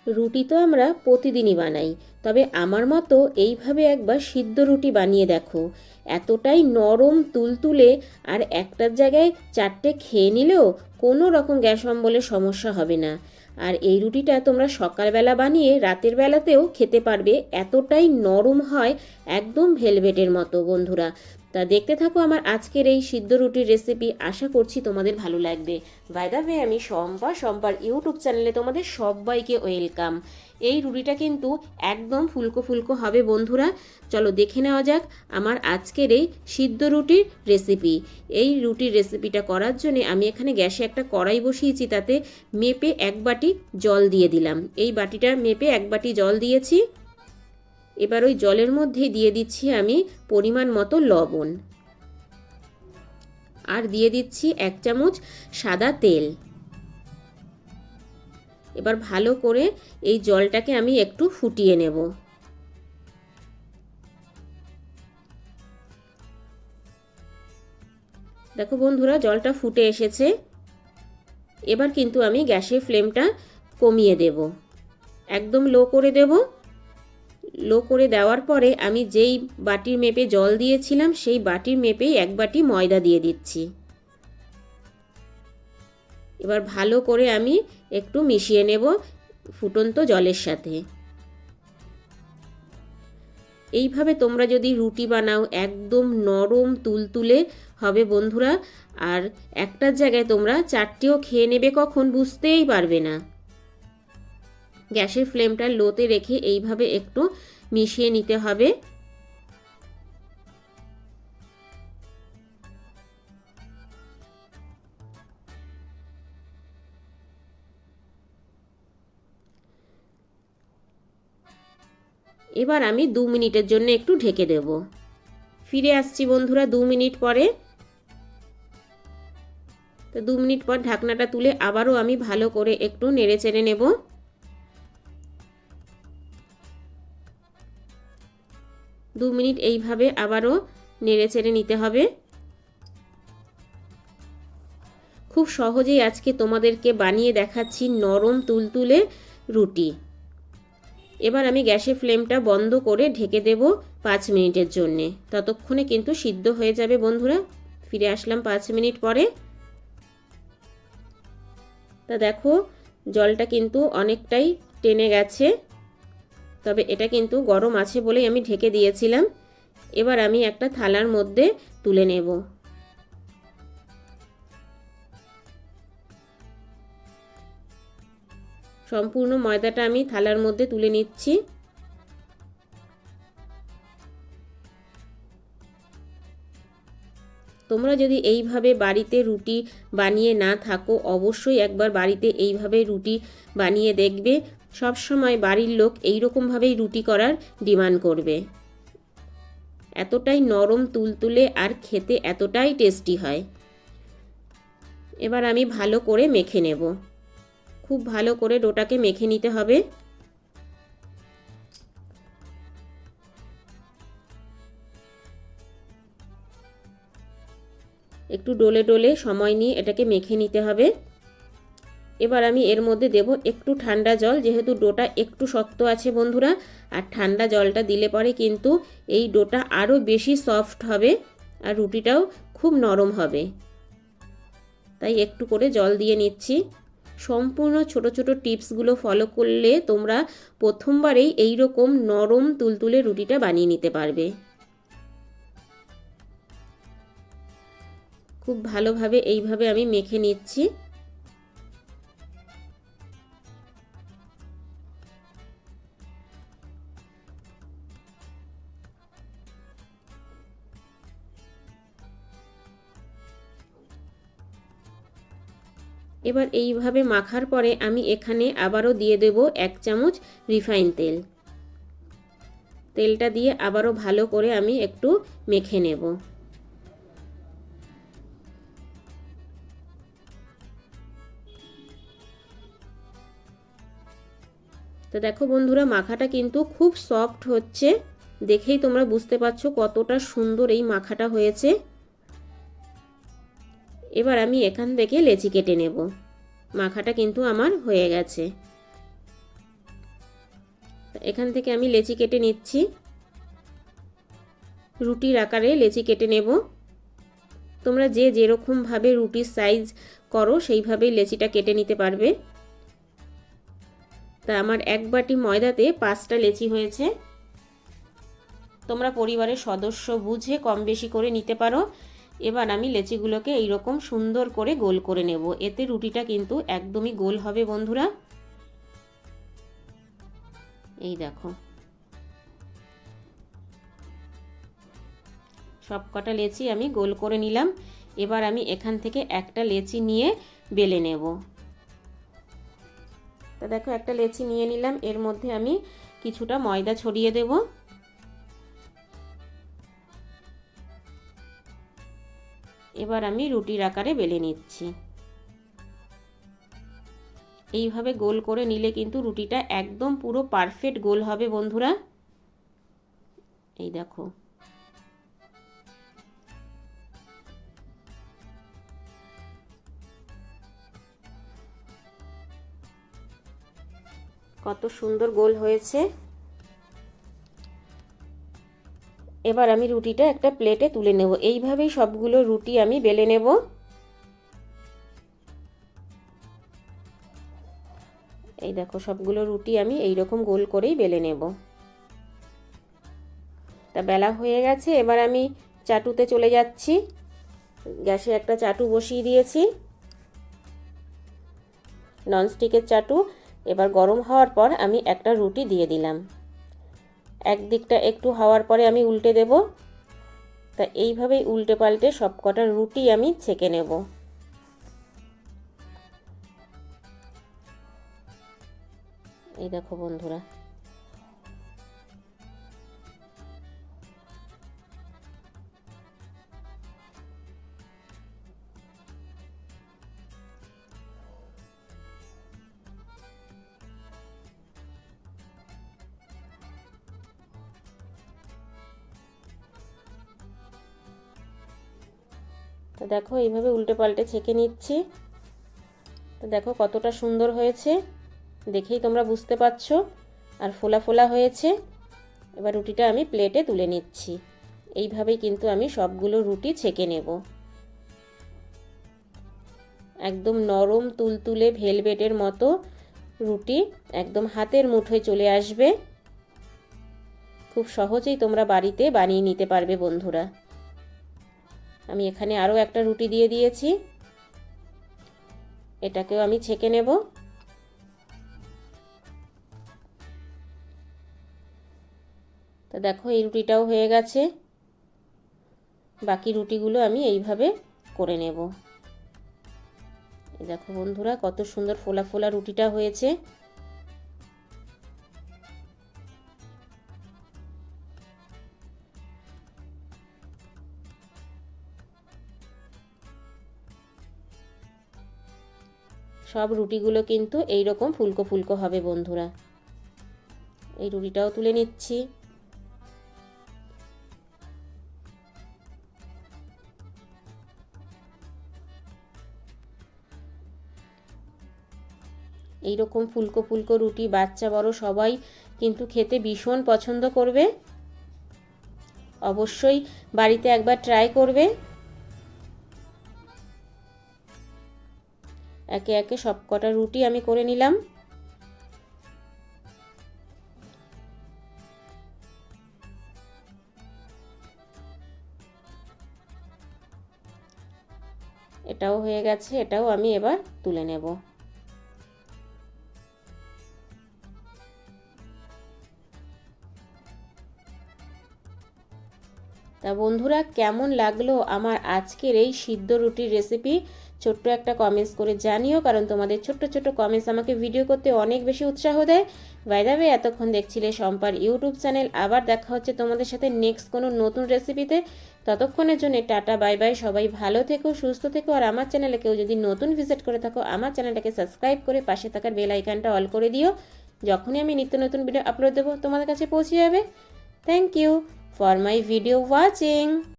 রুটি তো আমরা প্রতিদিনই বানাই, তবে আমার মতো এইভাবে একবার সিদ্ধ রুটি বানিয়ে দেখো। এতটাই নরম তুলতুলে, আর একটার জায়গায় চারটে খেয়ে নিলেও কোনো রকম গ্যাস অম্বলের সমস্যা হবে না। আর এই রুটিটা তোমরা সকালবেলা বানিয়ে রাতের বেলাতেও খেতে পারবে, এতটাই নরম হয়, একদম ভেলভেটের মতো বন্ধুরা। তা দেখতে থাকো আমার আজকের এই সিদ্ধ রুটির রেসিপি, আশা করছি তোমাদের ভালো লাগবে। বাই দ্য ওয়ে, আমি শম্পার ইউটিউব চ্যানেলে তোমাদের সবাইকে ওয়েলকাম। এই রুটিটা কিন্তু একদম ফুলকো ফুলকো হবে বন্ধুরা। চলো দেখে নেওয়া যাক আমার আজকের এই সিদ্ধ রুটির রেসিপি। এই রুটির রেসিপিটা করার জন্য আমি এখানে গ্যাসে একটা কড়াই বসিয়েছি, তাতে মেপে 1 বাটি জল দিয়ে দিলাম। এই বাটিটা মেপে 1 বাটি জল দিয়েছি। এবার ওই জলের মধ্যে দিয়ে দিচ্ছি আমি পরিমাণ মতো লবণ, আর দিয়ে দিচ্ছি 1 চামচ সাদা তেল। এবার ভালো করে এই জলটাকে আমি একটু ফুটিয়ে নেব। দেখো বন্ধুরা, জলটা ফুটে এসেছে। এবার কিন্তু আমি গ্যাসের ফ্লেমটা কমিয়ে দেব, একদম লো করে দেব। লো করে দেওয়ার পরে আমি যেই বাটির মেপে জল দিয়েছিলাম সেই বাটির মেপেই 1 বাটি ময়দা দিয়ে দিচ্ছি। এবার ভালো করে আমি একটু মিশিয়ে নেব ফুটন্ত জলের সাথে। এইভাবে তোমরা যদি রুটি বানাও একদম নরম তুলতুলে হবে বন্ধুরা, আর একটার জায়গায় তোমরা চারটেও খেয়ে নেবে কখন বুঝতেই পারবে না। গ্যাসের ফ্লেমটা লোতে রেখে এইভাবে একটু মিশিয়ে নিতে হবে। এবার আমি 2 মিনিটের জন্য একটু ঢেকে দেব। ফিরে আসছি বন্ধুরা 2 মিনিট পরে। তো 2 মিনিট পর ঢাকনাটা তুলে আবারও আমি ভালো করে একটু নেড়ে চেড়ে নেব। 2 মিনিট এইভাবে আবারও নেড়ে চেড়ে নিতে হবে। খুব সহজেই আজকে তোমাদেরকে বানিয়ে দেখাচ্ছি নরম তুলতুলে রুটি। এবার আমি গ্যাসের ফ্লেমটা বন্ধ করে ঢেকে দেব 5 মিনিটের জন্যে। ততক্ষণে কিন্তু সিদ্ধ হয়ে যাবে বন্ধুরা। ফিরে আসলাম 5 মিনিট পরে। তা দেখো জলটা কিন্তু অনেকটাই টেনে গেছে, তবে এটা কিন্তু গরম আছে বলেই আমি ঢেকে দিয়েছিলাম। এবার আমি একটা থালার মধ্যে তুলে নেব। সম্পূর্ণ ময়দাটা আমি থালার মধ্যে তুলে নিচ্ছি। তোমরা যদি এইভাবে বাড়িতে রুটি বানিয়ে না থাকো, অবশ্যই একবার বাড়িতে এইভাবে রুটি বানিয়ে দেখবে। সব সময় বাড়ির লোক এইরকমভাবেই রুটি করার ডিমান্ড করবে। এতটাই নরম তুলতুলে আর খেতে এতটাই টেস্টি হয়। এবার আমি ভালো করে মেখে নেব। খুব ভালো করে ডোটাকে মেখে নিতে হবে। একটু ডোলে ডোলে সময় নিয়ে এটাকে মেখে নিতে হবে। এবার আমি এর মধ্যে দেব একটু ঠান্ডা জল, যেহেতু ডোটা একটু শক্ত আছে বন্ধুরা, আর ঠান্ডা জলটা দিলে পরে কিন্তু এই ডোটা আরও বেশি সফট হবে আর রুটিটাও খুব নরম হবে। তাই একটু করে জল দিয়ে নিচ্ছি। সম্পূর্ণ ছোট ছোট টিপসগুলো ফলো করলে তোমরা প্রথমবারেই এই রকম নরম তুলতুলে রুটিটা বানিয়ে নিতে পারবে। খুব ভালোভাবে এইভাবে আমি মেখে নিচ্ছি। এবার এইভাবে মাখার পরে আমি এখানে আবারও দিয়ে দেব 1 চামচ রিফাইন তেল। তেলটা দিয়ে আবারও ভালো করে আমি একটু মেখে নেব। তো দেখো বন্ধুরা, মাখাটা কিন্তু খুব সফট হচ্ছে, দেখেই তোমরা বুঝতে পারছো কতটা সুন্দর এই মাখাটা হয়েছে। এবার আমি এখান থেকে লেচি কেটে নেব। মাখাটা কিন্তু আমার হয়ে গেছে। এখান থেকে আমি লেচি কেটে নিচ্ছি। রুটির আকারে লেচি কেটে নেব। তোমরা যে যেরকমভাবে রুটির সাইজ করো সেইভাবেই লেচিটা কেটে নিতে পারবে। তা আমার এক বাটি ময়দাতে 5টা লেচি হয়েছে। তোমরা পরিবারের সদস্য বুঝে কম বেশি করে নিতে পারো। এবার আমি লেচিগুলোকে এইরকম সুন্দর করে গোল করে নেব। এতে রুটিটা কিন্তু একদমই গোল হবে বন্ধুরা। এই দেখো, সব কটা লেচি আমি গোল করে নিলাম। এবার আমি এখান থেকে একটা লেচি নিয়ে বেলে নেব। তা দেখো, একটা লেচি নিয়ে নিলাম। এর মধ্যে আমি কিছুটা ময়দা ছড়িয়ে দেব। এবার আমি রুটির আকারে বেলে নিচ্ছি। এইভাবে গোল করে নিলে কিন্তু রুটিটা একদম পুরো পারফেক্ট গোল হবে বন্ধুরা। এই দেখো, কত সুন্দর গোল হয়েছে। এবার আমি রুটিটা একটা প্লেটে তুলে নেব। এইভাবেই সবগুলো রুটি আমি বেলে নেব। এই দেখো, সবগুলো রুটি আমি এই রকম গোল করেই বেলে নেব। তা বেলা হয়ে গেছে। এবার আমি চাটুতে চলে যাচ্ছি। গ্যাসে একটা চাটু বসিয়ে দিয়েছি, ননস্টিকের চাটু। এবার গরম হওয়ার পর আমি একটা রুটি দিয়ে দিলাম। একদিকটা একটু হওয়ার পরে আমি উল্টে দেব। তা এইভাবেই উল্টে পাল্টে সব কটা রুটি আমি ছেঁকে নেব। এই দেখো বন্ধুরা, তো দেখো এইভাবে উল্টে পাল্টে ছেঁকে নিচ্ছি। তো দেখো কতটা সুন্দর হয়েছে, দেখেই তোমরা বুঝতে পারছো। আর ফোলা ফোলা হয়েছে। এবার রুটিটা আমি প্লেটে তুলে নিচ্ছি। এইভাবেই কিন্তু আমি সবগুলো রুটি ছেঁকে নেব। একদম নরম তুলতুলে ভেলভেটের মতো রুটি একদম হাতের মুঠোয় চলে আসবে। খুব সহজেই তোমরা বাড়িতে বানিয়ে নিতে পারবে বন্ধুরা। আমি এখানে আরও একটা রুটি দিয়ে দিয়েছি। এটাকেও আমি ছেঁকে নেব। তো দেখো, এই রুটিটাও হয়ে গেছে। বাকি রুটিগুলো আমি এইভাবে করে নেব। এই দেখো বন্ধুরা, কত সুন্দর ফোলা ফোলা রুটিটা হয়েছে। সব রুটিগুলো কিন্তু এই রকম ফুলকো ফুলকো হবে বন্ধুরা। এই রুটিটাও তুলে নিচ্ছি। এই রকম ফুলকো ফুলকো রুটি বাচ্চা বড় সবাই কিন্তু খেতে ভীষণ পছন্দ করবে। অবশ্যই বাড়িতে একবার ট্রাই করবে। একে একে সব কটা রুটি আমি করে নিলাম। এটাও হয়ে গেছে, এটাও আমি এবার তুলে নেব। তা বন্ধুরা, কেমন লাগলো আমার আজকের এই সিদ্ধ রুটির রেসিপি? ছোট্ট একটা কমেন্টস করে জানিও, কারণ তোমাদের ছোট্ট ছোট্ট কমেন্টস আমাকে ভিডিও করতে অনেক বেশি উৎসাহ দেয়। বাই দ্য ওয়ে, এতক্ষণ দেখছিলে শম্পার ইউটিউব চ্যানেল। আবার দেখা হচ্ছে তোমাদের সাথে নেক্সট কোনো নতুন রেসিপিতে। ততক্ষণের জন্য টাটা, বাই বাই। সবাই ভালো থেকো, সুস্থ থেকো। আর আমার চ্যানেলে কেউ যদি নতুন ভিজিট করে থাকো, আমার চ্যানেলটাকে সাবস্ক্রাইব করে পাশে থাকার বেল আইকনটা অল করে দিও। যখনই আমি নিত্য নতুন ভিডিও আপলোড দেবো তোমাদের কাছে পৌঁছে যাবে। Thank you for my video watching.